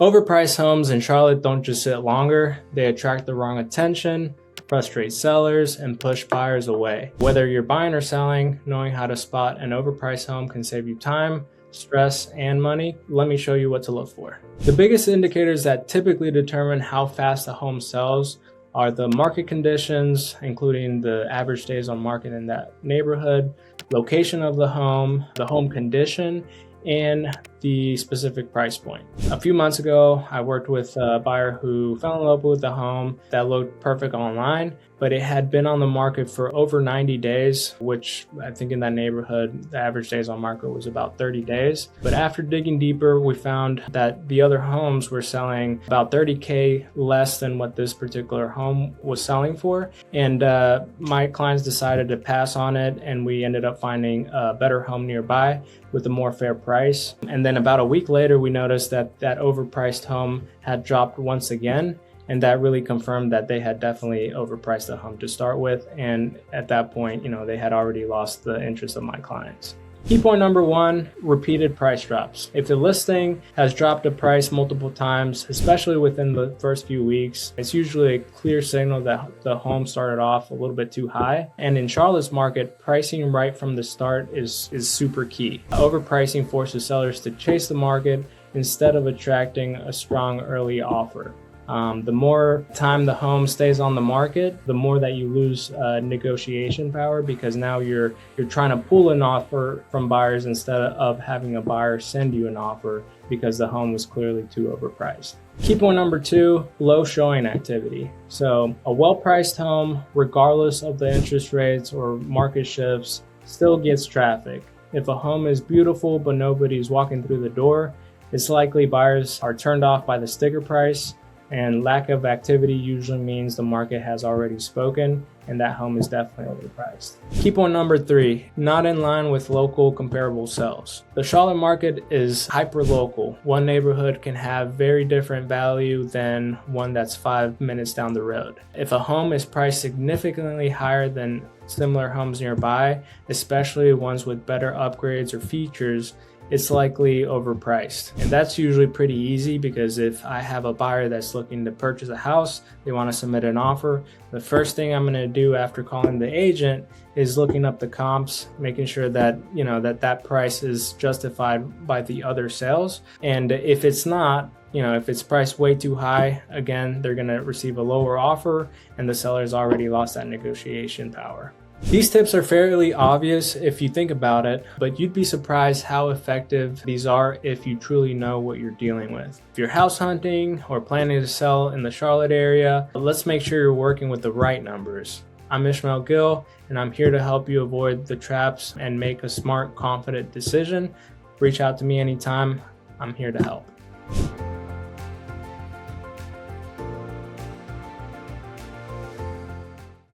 Overpriced homes in Charlotte don't just sit longer, they attract the wrong attention, frustrate sellers, and push buyers away. Whether you're buying or selling, knowing how to spot an overpriced home can save you time, stress, and money. Let me show you what to look for. The biggest indicators that typically determine how fast a home sells are the market conditions, including the average days on market in that neighborhood, location of the home condition, and the specific price point. A few months ago, I worked with a buyer who fell in love with a home that looked perfect online, but it had been on the market for over 90 days, which I think in that neighborhood, the average days on market was about 30 days. But after digging deeper, we found that the other homes were selling about 30K less than what this particular home was selling for. And my clients decided to pass on it, and we ended up finding a better home nearby with a more fair price. And then about a week later, we noticed that that overpriced home had dropped once again. And that really confirmed that they had definitely overpriced the home to start with. And at that point, they had already lost the interest of my clients. Key point number one, repeated price drops. If the listing has dropped a price multiple times, especially within the first few weeks, it's usually a clear signal that the home started off a little bit too high. And in Charlotte's market, pricing right from the start is super key. Overpricing forces sellers to chase the market instead of attracting a strong early offer. The more time the home stays on the market, the more that you lose negotiation power, because now you're trying to pull an offer from buyers instead of having a buyer send you an offer because the home was clearly too overpriced. Key point number two, low showing activity. So a well-priced home, regardless of the interest rates or market shifts, still gets traffic. If a home is beautiful but nobody's walking through the door, it's likely buyers are turned off by the sticker price. And lack of activity usually means the market has already spoken and that home is definitely overpriced. Key point number three, not in line with local comparable sales. The Charlotte market is hyper-local. One neighborhood can have very different value than one that's 5 minutes down the road. If a home is priced significantly higher than similar homes nearby, especially ones with better upgrades or features, it's likely overpriced. And that's usually pretty easy because if I have a buyer that's looking to purchase a house, they want to submit an offer, the first thing I'm going to do after calling the agent is looking up the comps, making sure that that price is justified by the other sales. And if it's not, if it's priced way too high, again, they're going to receive a lower offer and the seller's already lost that negotiation power. These tips are fairly obvious if you think about it, but you'd be surprised how effective these are if you truly know what you're dealing with. If you're house hunting or planning to sell in the Charlotte area, let's make sure you're working with the right numbers. I'm Ismael Gil, and I'm here to help you avoid the traps and make a smart, confident decision. Reach out to me anytime. I'm here to help.